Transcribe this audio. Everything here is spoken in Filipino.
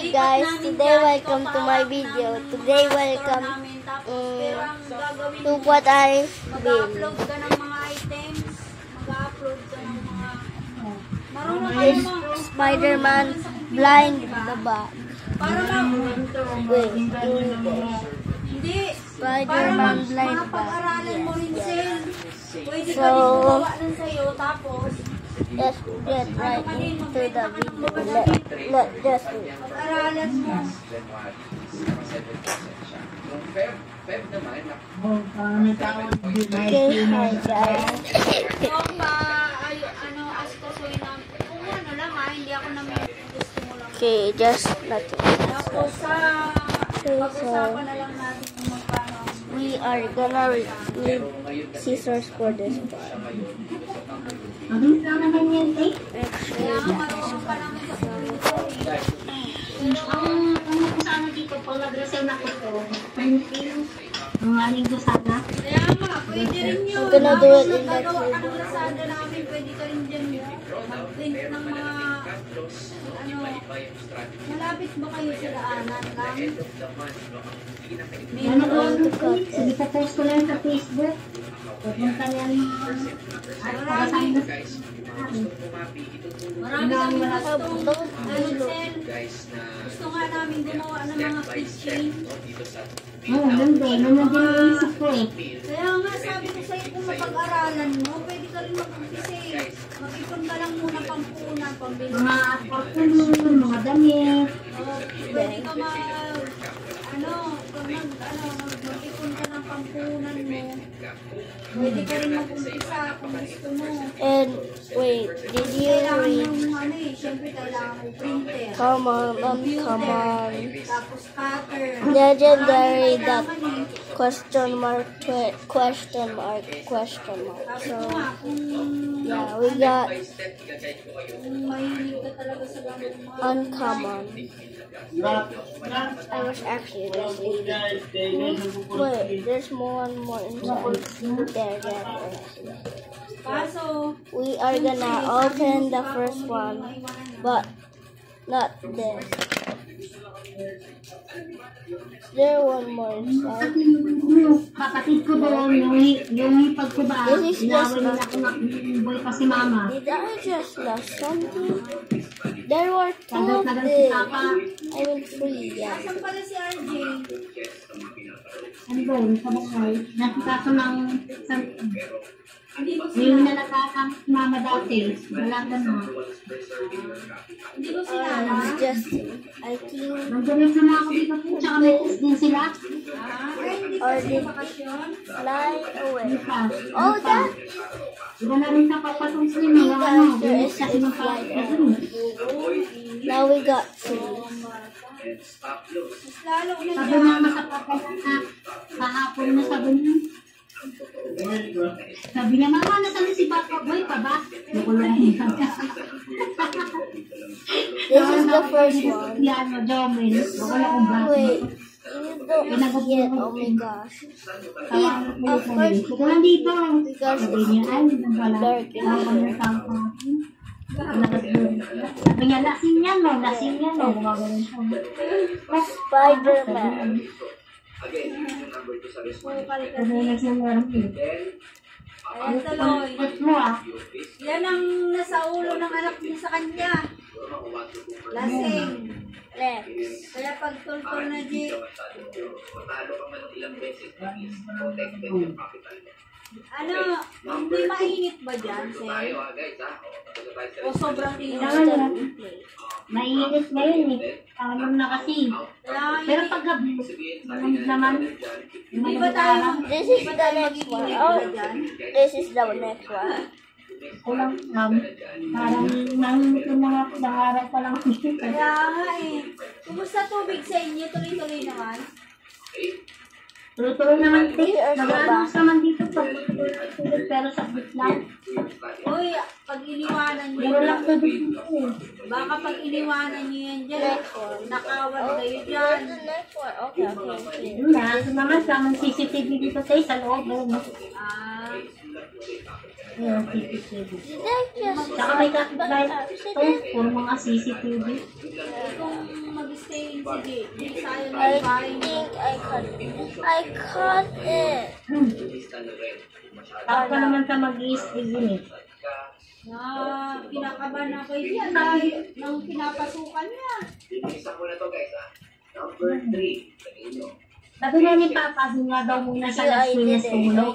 Hi guys, today welcome to my video. Today welcome to what I will. Mag-upload ka ng mga items. Mag-upload ka ng mga... Marunong ka Is naman. Spider-Man blind the bag. Para Wait, do this. Hindi. Spider-Man blind the bag. Mapag-aralan mo rin, Sel. Pwede ka So, rin gumawa nun sa'yo. Tapos, let's get right into the video. Let's just do it. pag-aralan mo. Okay, hi guys. So, askasuin namin. Kung ano lang hindi ako naman gusto mo lang. Okay, just let it. Tapos pag-usapan na lang natin kung magkano. We are gonna need scissors for this part. Kaya nga marunong pa namin sa pagkakas. Ang dito po, nag-resign ako po. Ang aling ko sana. Kaya nga, pwede rin yun. I'm gonna do it in the Gagawa ka ng Lazada namin, pwede ka rin dyan mag-print ng mga, malapit ba kayo sa daanan lang? Ano po? Sige, pa-post ko lang sa Facebook. Pupunta yan. At pagkasahin na. Marami kami gusto nga namin gumawa ng mga kitchen. Oo, hindi. Naman din ang isip ko eh. Kaya nga sabi ko sa'yo kung mapag-aralan mo, pwede ka rin mag-umpisa eh. Mag-ipon ka lang muna pampunan, pambili. Mga parfum, mga damit. Pwede ka mag-ipon ka ng pampunan mo. Pwede ka rin mag-umpisa kung gusto mo. And wait, did you Kailangan read? ng siyempre kailangan mo printer. Come on, come on. Tapos cutter. Legendary that question mark. So yeah, we got Kung mahilig ka talaga sa gamit mo. uncommon. I was actually just reading. Wait, there's one more inside. There. Kaso, We are gonna open the first one, but not this. Is there one more inside? Kapatid ko doon, yung hipag ko ba? This is just Inawin nila ako boy pa si mama. Did I just lost something? There were two Nagal of si them. Papa. I mean three, yeah. nasan pala si RJ? Ano doon, sa bakay. Nakita ko ng Hindi ko yung sila. nalatakan si mama dati. Wala ka na. Hindi ko sila. Just, I think, Nagdamit na ako dito po. Tsaka may test din sila. Hindi or ko did bakasyon. fly away. Bukas. Oh, that! Iba na rin sa papatong sila. Mga ano, bilis kasi ng Now we got two. Mas lalo na Sabi niya. mama sa papa na kahapon na sabi niya. Sabi niya, mama, nasaan na si Papa Boy pa ba? Nakulahin ka. This is the first one. Yan, Jomel. Wala kong ba? Wait, you don't see it. Oh my gosh. Of course. Ito lang dito. Because Sabi niya, ay, wala. dark in here. Sabi niya, lasing yan, no? Lasing yan, no? Gumagawin siya. Spider-Man. Sabi niya, nagsasaram yun. Ayan tuloy. Ba't mo, ah? Yan ang nasa ulo ng anak niya sa kanya. Lasing. Next. Kaya pag tultol na G, hindi mainit ba dyan, Sen? O sobrang init? Mainit na yun, eh. Alam na kasi. Kaya Pero pag gabi, naman, hindi ba tayo This is the next one. Oh, this is the next one. kulang, parang nangingit yung mga nangarap pa lang. Kaya nga eh. Kumusta tubig sa inyo? Tuloy-tuloy naman. Tuloy-tuloy naman, te. Nag-anos naman dito pag pero sakit lang. Uy, pag iniwanan nyo, Pero lang tubig dito, eh. baka pag iniwanan nyo yan dyan, nakawan kayo dyan. The next one. Okay. Yun na, ito naman sa mga CCTV dito, te, sa loob. Ah, Yung CCTV. Did I just... Saka may kapitbahay. Ito, puro mga CCTV. kung mag-stay Sige, di sayang I yung bahay mo. think I cut it. Tapos ka naman ka mag-i-spray yun eh. Kinakabahan ako yan dahil nang pinapasukan niya. Sabi nga ni Papa, doon nga daw muna sa Yeah, I school na did it. tumulog.